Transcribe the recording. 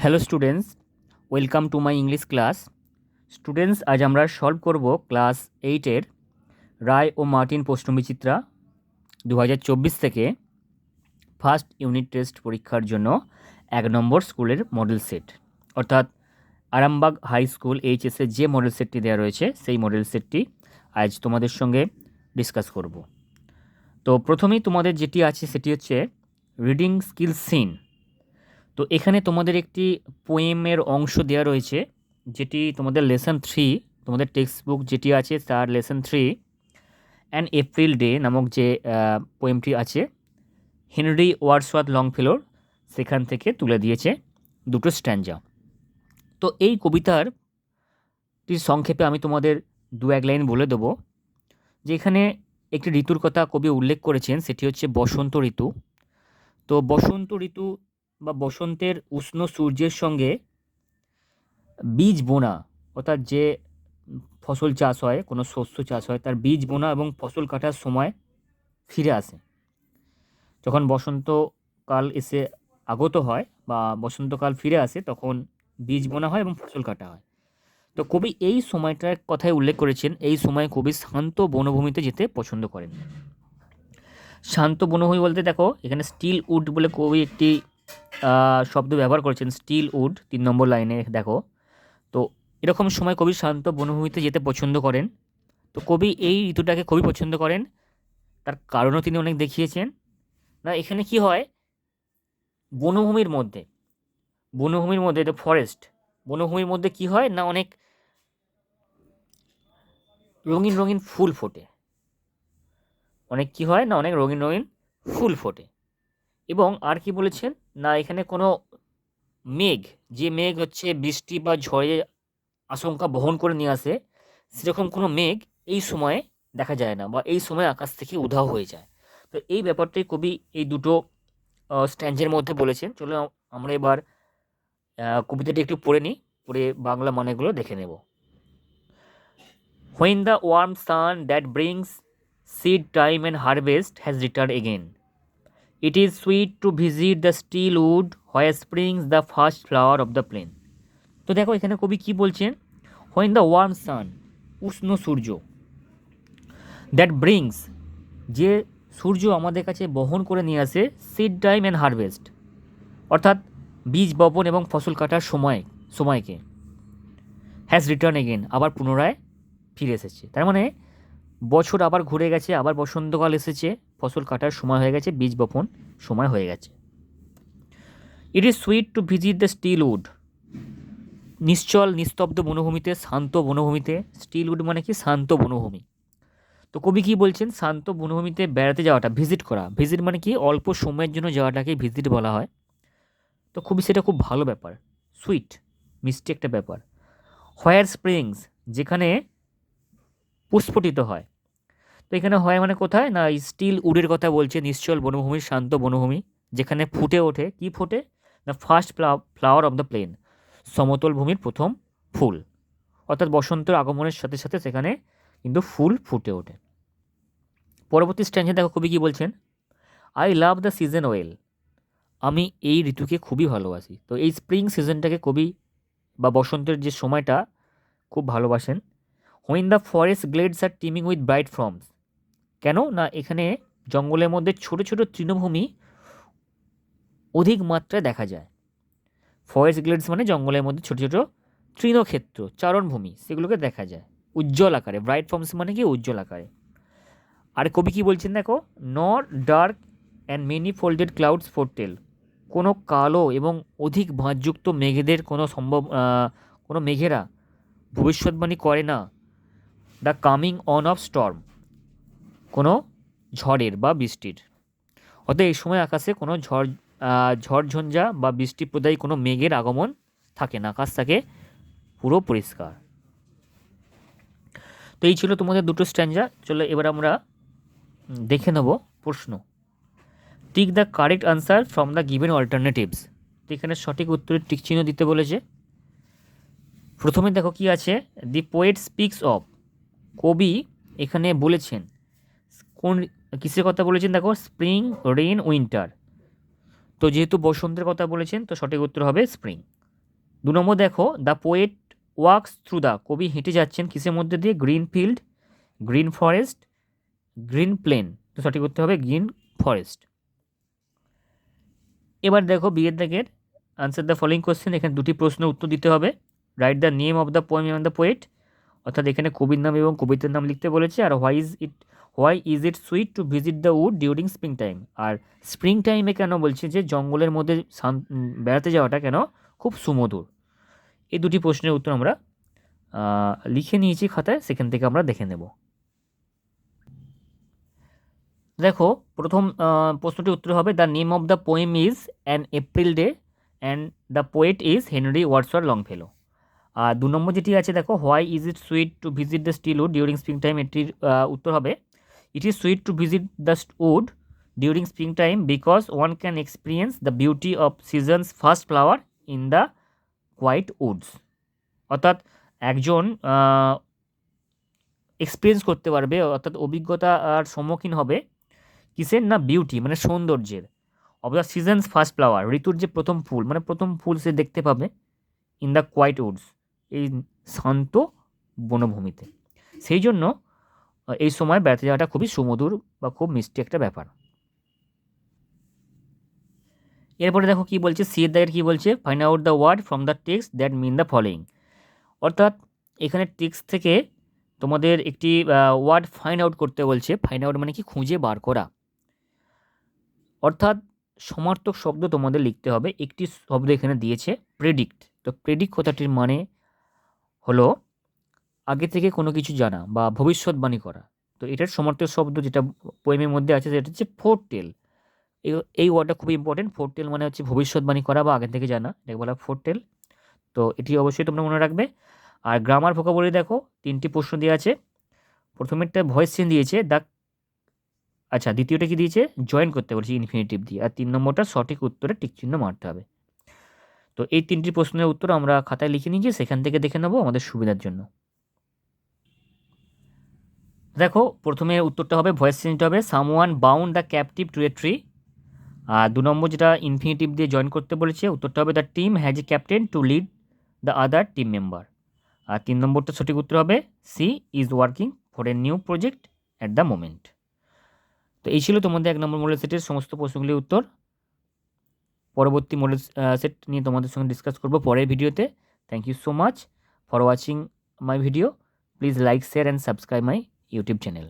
Hello students, welcome to my English class. Students, আজ আমরা solve করব ক্লাস 8-এর রায় ও Martin প্রশ্নবিচিত্রা 2024 থেকে ফার্স্ট ইউনিট টেস্ট পরীক্ষার জন্য 1 নম্বর স্কুলের মডেল সেট, অর্থাৎ আরামবাগ হাই স্কুল এইচএসের যে মডেল সেটটি দেওয়া রয়েছে সেই মডেল সেটটি আজ তোমাদের সঙ্গে ডিসকাস করব। তো প্রথমেই তোমাদের যেটি আছে সেটি হচ্ছে রিডিং স্কিল সিন। তো এখানে তোমাদের একটি পোয়েমের অংশ দেওয়া রয়েছে, যেটি তোমাদের লেসন 3, তোমাদের টেক্সট বুক যেটি আছে তার লেসন 3 অ্যান এপ্রিল ডে নামক যে পোয়েমটি আছে, হেনরি ওয়ার্ডসওয়ার্থ লংফেলোর, সেখান থেকে তুলে দিয়েছে দুটো স্ট্যাঞ্জা। তো এই কবিতারটির সংক্ষেপে আমি তোমাদের 2-1 লাইন বলে দেবো। যে এখানে একটি ঋতুর কথা কবি উল্লেখ করেছেন, সেটি হচ্ছে বসন্ত ঋতু। তো বসন্ত ঋতু বা বসন্তের উষ্ণ সূর্যের সঙ্গে বীজ বোনা, অর্থাৎ যে ফসল চাষ হয়, কোনো শস্য চাষ হয়, তার বীজ বোনা এবং ফসল কাটার সময় ফিরে আসে। যখন বসন্তকাল এসে আগত হয় বা বসন্তকাল ফিরে আসে, তখন বীজ বোনা হয় এবং ফসল কাটা হয়। তো কবি এই সময়টার কথাই উল্লেখ করেছেন, এই সময় কবি শান্ত বনভূমিতে যেতে পছন্দ করেন। শান্ত বনভূমি বলতে দেখো এখানে স্টিল উড বলে কবি একটি শব্দ ব্যবহার করেছেন, স্টিল উড 3 নম্বর লাইনে দেখো। তো এরকম সময় কবি শান্ত বনভূমিতে যেতে পছন্দ করেন। তো কবি এই ঋতুটাকে খুবই পছন্দ করেন, তার কারণও তিনি অনেক দেখিয়েছেন। না এখানে কি হয়, বনভূমির মধ্যে দ্য ফরেস্ট, বনভূমির মধ্যে কি হয় না, অনেক রঙিন রঙিন ফুল ফোটে, অনেক রঙিন রঙিন ফুল ফোটে। এবং আর কি বলেছেন না, এখানে কোনো মেঘ, যে মেঘ হচ্ছে বৃষ্টি বা ঝড়ে আশঙ্কা বহন করে নিয়ে আসে, সেরকম কোনো মেঘ এই সময়ে দেখা যায় না বা এই সময় আকাশ থেকে উধাও হয়ে যায়। তো এই ব্যাপারটাই কবি এই দুটো স্ট্যান্সের মধ্যে বলেছেন। চলো আমরা এবার কবিতাটি একটু পড়ে নিই, পড়ে বাংলা মানেগুলো দেখে নেব। When the warm sun that brings seed time and harvest has returned again, it is sweet to visit the still wood where springs the first flower of the plain. তো দেখো এখানে কবি কি বলছেন, when the warm sun, উষ্ণ সূর্য, that brings, যে সূর্য আমাদের কাছে বহন করে নিয়ে আসে, সিড টাইম অ্যান্ড হারভেস্ট, অর্থাৎ বীজ বপন এবং ফসল কাটার সময়কে, হ্যাজ রিটার্ন এগেন, আবার পুনরায় ফিরে এসেছে। তার মানে বছর আবার ঘুরে গেছে, আবার বসন্তকাল এসেছে, ফসল কাটার সময় হয়ে গেছে, বীজ বপন সময় হয়ে গেছে। It is sweet to visit the still wood, নিশ্চল নিস্তব্ধ বনভূমিতে, শান্ত বনভূমিতে, স্টিল উড মানে কি, শান্ত বনভূমি। তো কবি কী বলছেন, শান্ত বনভূমিতে বেড়াতে যাওয়াটা, ভিজিট করা, ভিজিট মানে কি অল্প সময়ের জন্য যাওয়াটাকে ভিজিট বলা হয়। তো সেটা খুব ভালো ব্যাপার, সুইট, মিষ্টি একটা ব্যাপার। হোয়ার স্প্রিংস, যেখানে পুস্ফুটিত হয়। তো এখানে হয় মানে কোথায় না, স্টিল উডের কথা বলছে, নিশ্চল বনভূমি, শান্ত বনভূমি, যেখানে ফুটে ওঠে, কি ফোটে না, first flower of the plain, সমতল ভূমির প্রথম ফুল, অর্থাৎ বসন্তের আগমনের সাথে সাথে সেখানে কিন্তু ফুল ফুটে ওঠে। পরবর্তী স্ট্যান্সে দেখো কবি কী বলছেন, I love the season well, আমি এই ঋতুকে খুবই ভালোবাসি। তো এই স্প্রিং সিজনটাকে কবি বা বসন্তের যে সময়টা খুব ভালোবাসেন। When the forest glades are teeming with bright forms, কেন না এখানে জঙ্গলের মধ্যে ছোট ছোট তৃণভূমি অধিক মাত্রায় দেখা যায়। ফরেস্ট গ্লেডস মানে জঙ্গলের মধ্যে ছোট ছোট তৃণক্ষেত্র, চারণভূমি, সেগুলোকে দেখা যায় উজ্জ্বল আকারে। ব্রাইট ফর্মস মানে কি, উজ্জ্বল আকারে। আর কবি কী বলছেন দেখো, not dark and many folded clouds foretell, কোনো কালো এবং অধিক ভাঁজযুক্ত মেঘেদের কোনো মেঘেরা ভবিষ্যৎবাণী করে না the coming on of Sturm, কোনো ঝড়ের বা বৃষ্টির। অর্থাৎ এই সময় আকাশে কোনো ঝড়ঝঞ্ঝা বা বৃষ্টি প্রদায়ী কোনো মেঘের আগমন থাকে না, আকাশ থাকে পুরো পরিষ্কার। তো এই ছিল তোমাদের দুটো স্ট্যাঞ্জা। চলো এবার আমরা দেখে নেব প্রশ্ন। Tick the correct answer from the given alternatives. তো এখানে সঠিক উত্তরের টিক চিহ্ন দিতে বলেছে। প্রথমে দেখো কি আছে, দি পোয়েট স্পিক্স অফ, কবি এখানে বলেছেন কোন কিসের কথা বলেছেন, দেখো স্প্রিং, রেন, উইন্টার। তো যেহেতু বসন্তের কথা বলেছেন, তো সঠিক উত্তর হবে স্প্রিং। 2 নম্বর দেখো, the poet walks through the, কবি হেঁটে যাচ্ছেন কিসের মধ্যে দিয়ে? Green field, green forest, green plain. তো সঠিক করতে হবে গ্রিন ফরেস্ট। এবার দেখো বিয়ের দাগের আনসার দ্য ফলোইং কোশ্চেন, এখানে দুটি প্রশ্নের উত্তর দিতে হবে। Write the name of the poem এবং দ্য পোয়েট, অর্থাৎ এখানে কবির নাম এবং কবিতার নাম লিখতে বলেছে। আর why is it sweet to visit the wood during spring time, আর স্প্রিং টাইমে কেন বলছে যে জঙ্গলের মধ্যে বেড়াতে যাওয়াটা কেন খুব সুমধুর। এই দুটি প্রশ্নের উত্তর আমরা লিখে নিয়েছি খাতায়, সেখান থেকে আমরা দেখে নেব। দেখো প্রথম প্রশ্নটির উত্তর হবে the name of the poem is an April day and the poet is Henry Wadsworth Longfellow. আর 2 নম্বর যেটি আছে দেখো, why is it sweet to visit the still wood during spring time, এটির উত্তর হবে it is sweet to visit the wood during spring time because one can experience the beauty of seasons first flower in the quiet woods. অর্থাৎ একজন experience করতে পারবে, অর্থাৎ অভিজ্ঞতার সম্মুখীন হবে কিসের? না বিউটি মানে সৌন্দর্যের, of the seasons first flower, ঋতুর যে প্রথম ফুল, মানে প্রথম ফুল সে দেখতে পাবে ইন দ্য কোয়াইট উডস, এই শান্ত বনভূমিতে। সেই জন্য এই সময় বেড়াতে যাওয়াটা খুবই সুমধুর বা খুব মিষ্টি একটা ব্যাপার। এরপরে দেখো কি বলছে, সি এর দাগের কী বলছে, find out the word from the text that mean the following. অর্থাৎ এখানে টেক্সট থেকে তোমাদের একটি ওয়ার্ড ফাইন্ড আউট করতে বলছে। ফাইন্ড আউট মানে কি? খুঁজে বার করা। অর্থাৎ সমার্থক শব্দ তোমাদের লিখতে হবে। একটি শব্দ এখানে দিয়েছে প্রেডিক্ট। তো প্রেডিক্ট কথাটির মানে হলো আগে থেকে কোনো কিছু জানা বা ভবিষ্যৎবাণী করা। তো এটার সমার্থক শব্দ যেটা পোয়েমের মধ্যে আছে সেটা হচ্ছে ফোরটেল। এই ওয়ার্ডটা খুবই ইম্পর্টেন্ট। ফোরটেল মানে হচ্ছে ভবিষ্যৎবাণী করা বা আগে থেকে জানা, এটাকে বলা ফোরটেল। তো এটি অবশ্যই তোমরা মনে রাখবে। আর গ্রামার ভোকাবুলারি দেখো 3টি প্রশ্ন দেওয়া আছে। প্রথমেরটা ভয়েস চেঞ্জ দিয়েছে দ্য, আচ্ছা দ্বিতীয়টা কি দিয়েছে? জয়েন করতে বলছে ইনফিনিটিভ দিয়ে। আর 3 নম্বরটা সঠিক উত্তরে টিক চিহ্ন মারতে হবে। তো এই 3টি প্রশ্নের উত্তর আমরা খাতায় লিখে নিয়েছি, সেখান থেকে দেখে নেবো আমাদের সুবিধার জন্য। দেখো প্রথমে উত্তরটা হবে ভয়েস চেঞ্জটা হবে someone bound the captive to a tree. আর 2 নম্বর যেটা ইনফিনিটিভ দিয়ে জয়েন করতে বলেছে, উত্তরটা হবে the team has a captain to lead the other team member. আর 3 নম্বরটা সঠিক উত্তর হবে she is working for a new project at the moment. তো এই ছিল তোমাদের 1 নম্বর মডেল সেটের সমস্ত প্রশ্নগুলির উত্তর। পরবর্তী মডেল সেট নিয়ে তোমাদের সঙ্গে ডিসকাস করব পরের ভিডিওতে। Thank you so much for watching my video. Please like, share and subscribe my YouTube channel.